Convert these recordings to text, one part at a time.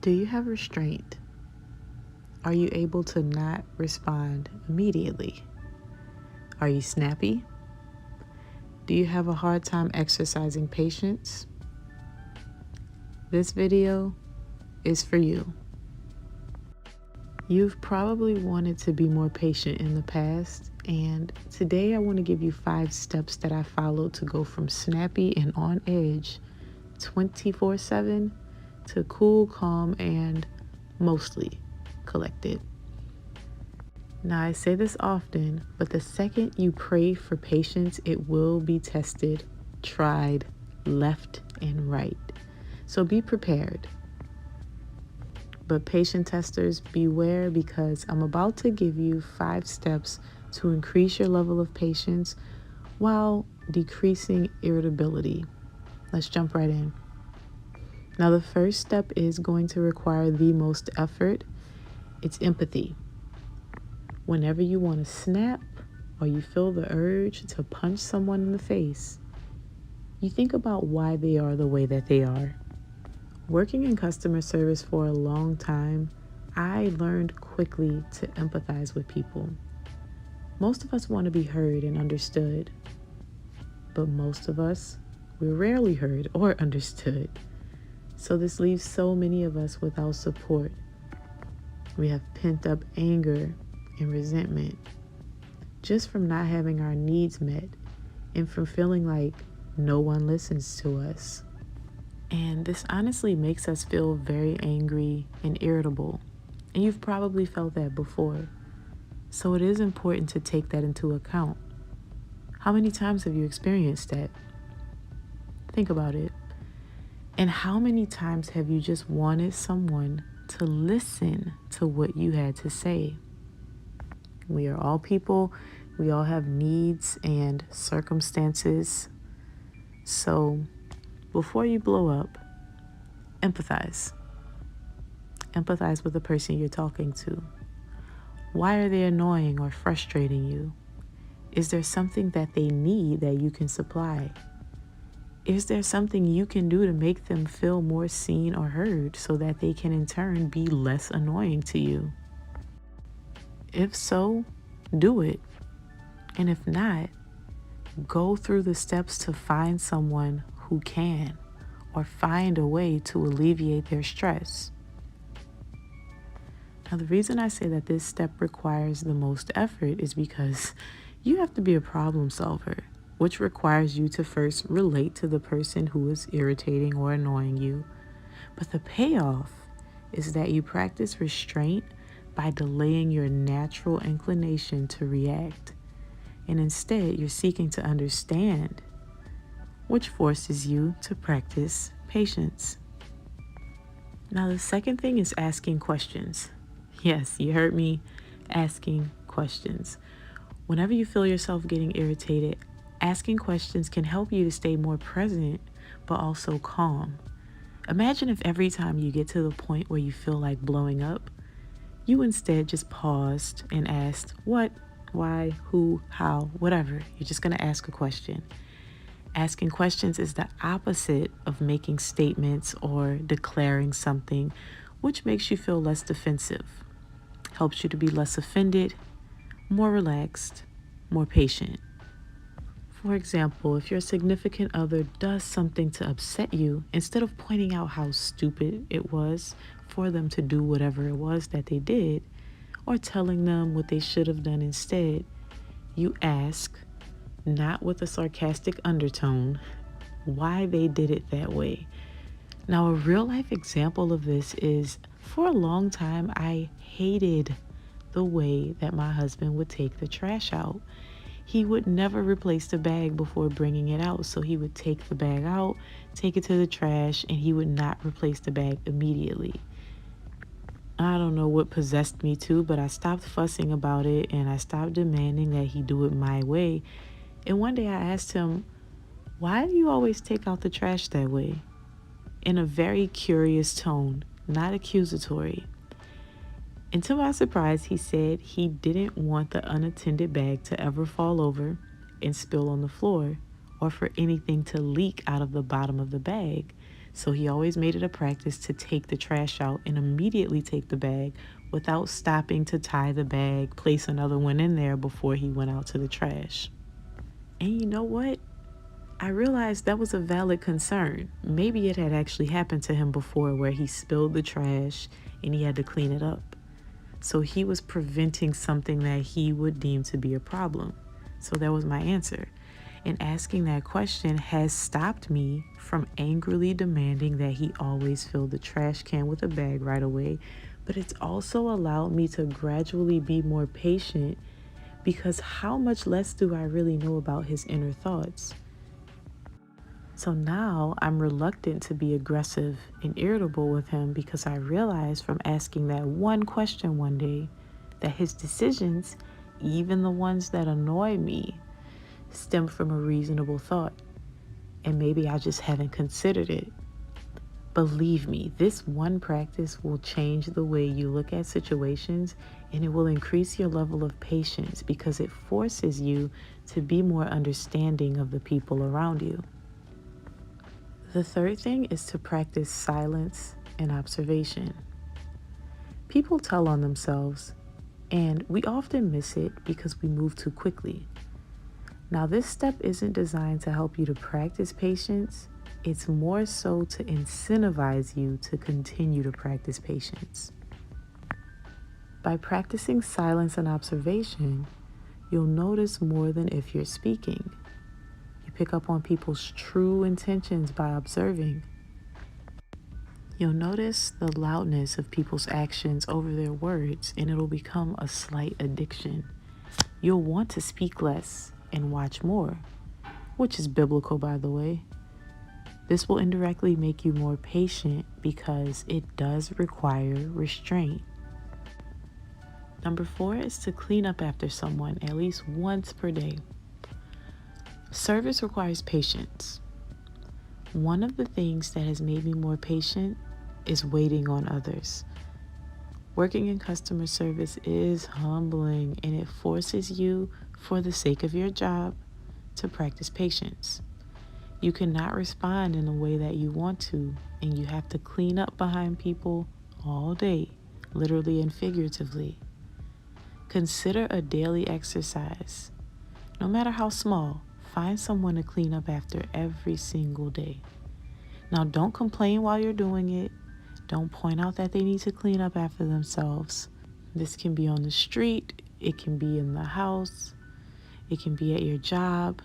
Do you have restraint? Are you able to not respond immediately? Are you snappy? Do you have a hard time exercising patience? This video is for you. You've probably wanted to be more patient in the past, and today I want to give you 5 steps that I followed to go from snappy and on edge 24/7 to cool, calm, and mostly collected. Now, I say this often, but the second you pray for patience, it will be tested, tried, left, and right. So be prepared. But patient testers, beware, because I'm about to give you 5 steps to increase your level of patience while decreasing irritability. Let's jump right in. Now, the first step is going to require the most effort. It's empathy. Whenever you want to snap or you feel the urge to punch someone in the face, you think about why they are the way that they are. Working in customer service for a long time, I learned quickly to empathize with people. Most of us want to be heard and understood, but most of us, we're rarely heard or understood. So this leaves so many of us without support. We have pent up anger and resentment just from not having our needs met and from feeling like no one listens to us. And this honestly makes us feel very angry and irritable. And you've probably felt that before. So it is important to take that into account. How many times have you experienced that? Think about it. And how many times have you just wanted someone to listen to what you had to say? We are all people. We all have needs and circumstances. So before you blow up, empathize. Empathize with the person you're talking to. Why are they annoying or frustrating you? Is there something that they need that you can supply? Is there something you can do to make them feel more seen or heard so that they can in turn be less annoying to you? If so, do it. And if not, go through the steps to find someone who can, or find a way to alleviate their stress. Now, the reason I say that this step requires the most effort is because you have to be a problem solver, which requires you to first relate to the person who is irritating or annoying you. But the payoff is that you practice restraint by delaying your natural inclination to react. And instead, you're seeking to understand, which forces you to practice patience. Now, the second thing is asking questions. Yes, you heard me, asking questions. Whenever you feel yourself getting irritated, asking questions can help you to stay more present, but also calm. Imagine if every time you get to the point where you feel like blowing up, you instead just paused and asked what, why, who, how, whatever. You're just going to ask a question. Asking questions is the opposite of making statements or declaring something, which makes you feel less defensive, helps you to be less offended, more relaxed, more patient. For example, if your significant other does something to upset you, instead of pointing out how stupid it was for them to do whatever it was that they did, or telling them what they should have done instead, you ask, not with a sarcastic undertone, why they did it that way. Now, a real life example of this is, for a long time, I hated the way that my husband would take the trash out. He would never replace the bag before bringing it out. So he would take the bag out, take it to the trash, and he would not replace the bag immediately. I don't know what possessed me to, but I stopped fussing about it and I stopped demanding that he do it my way. And one day I asked him, why do you always take out the trash that way? In a very curious tone, not accusatory. And to my surprise, he said he didn't want the unattended bag to ever fall over and spill on the floor, or for anything to leak out of the bottom of the bag. So he always made it a practice to take the trash out and immediately take the bag without stopping to tie the bag, place another one in there before he went out to the trash. And you know what? I realized that was a valid concern. Maybe it had actually happened to him before where he spilled the trash and he had to clean it up. So he was preventing something that he would deem to be a problem. So that was my answer. And asking that question has stopped me from angrily demanding that he always fill the trash can with a bag right away. But it's also allowed me to gradually be more patient, because how much less do I really know about his inner thoughts? So now I'm reluctant to be aggressive and irritable with him, because I realized from asking that one question one day that his decisions, even the ones that annoy me, stem from a reasonable thought. And maybe I just haven't considered it. Believe me, this one practice will change the way you look at situations, and it will increase your level of patience because it forces you to be more understanding of the people around you. The third thing is to practice silence and observation. People tell on themselves, and we often miss it because we move too quickly. Now, this step isn't designed to help you to practice patience. It's more so to incentivize you to continue to practice patience. By practicing silence and observation, you'll notice more than if you're speaking. You pick up on people's true intentions by observing. You'll notice the loudness of people's actions over their words, and it'll become a slight addiction. You'll want to speak less and watch more, which is biblical, by the way. This will indirectly make you more patient because it does require restraint. Number 4 is to clean up after someone at least once per day. Service requires patience. One of the things that has made me more patient is waiting on others. Working in customer service is humbling, and it forces you, for the sake of your job, to practice patience. You cannot respond in a way that you want to, and you have to clean up behind people all day, literally and figuratively. Consider a daily exercise. No matter how small, find someone to clean up after every single day. Now, don't complain while you're doing it. Don't point out that they need to clean up after themselves. This can be on the street, it can be in the house, it can be at your job,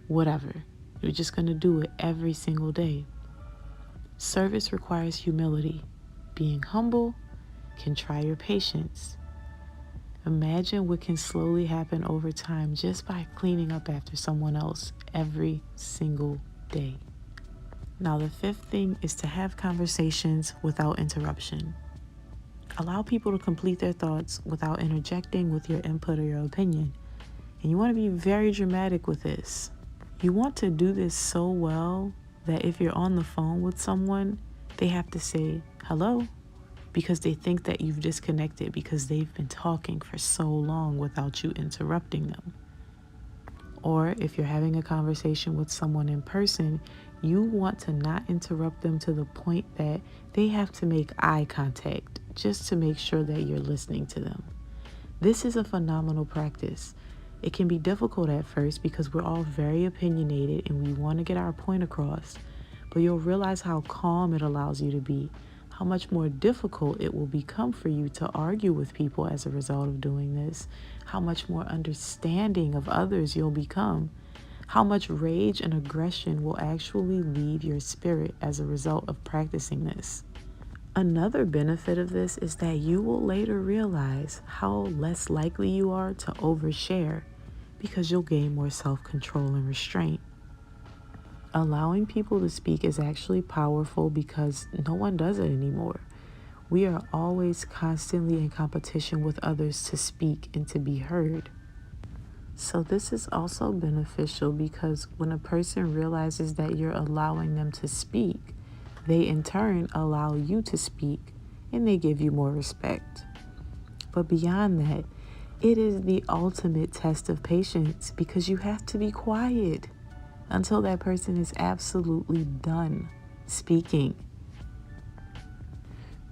whatever. You're just going to do it every single day. Service requires humility. Being humble can try your patience. Imagine what can slowly happen over time just by cleaning up after someone else every single day. Now, the 5th thing is to have conversations without interruption. Allow people to complete their thoughts without interjecting with your input or your opinion. And you want to be very dramatic with this. You want to do this so well that if you're on the phone with someone, they have to say hello, because they think that you've disconnected because they've been talking for so long without you interrupting them. Or if you're having a conversation with someone in person, you want to not interrupt them to the point that they have to make eye contact just to make sure that you're listening to them. This is a phenomenal practice. It can be difficult at first because we're all very opinionated and we want to get our point across, but you'll realize how calm it allows you to be, how much more difficult it will become for you to argue with people as a result of doing this, how much more understanding of others you'll become, how much rage and aggression will actually leave your spirit as a result of practicing this. Another benefit of this is that you will later realize how less likely you are to overshare because you'll gain more self-control and restraint. Allowing people to speak is actually powerful because no one does it anymore. We are always constantly in competition with others to speak and to be heard. So this is also beneficial because when a person realizes that you're allowing them to speak, they in turn allow you to speak and they give you more respect. But beyond that, it is the ultimate test of patience because you have to be quiet. until that person is absolutely done speaking.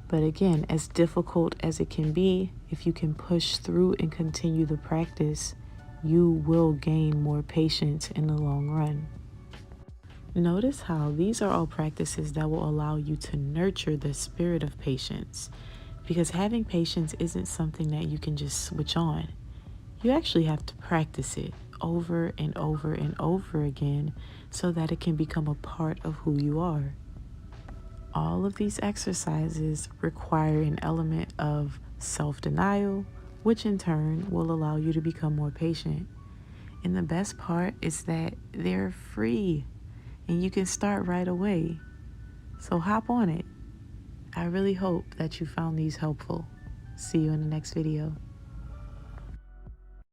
But again, as difficult as it can be, if you can push through and continue the practice, you will gain more patience in the long run. Notice how these are all practices that will allow you to nurture the spirit of patience, because having patience isn't something that you can just switch on. You actually have to practice it over and over and over again so that it can become a part of who you are. All of these exercises require an element of self-denial, which in turn will allow you to become more patient. And the best part is that they're free and you can start right away. So hop on it. I really hope that you found these helpful. See you in the next video.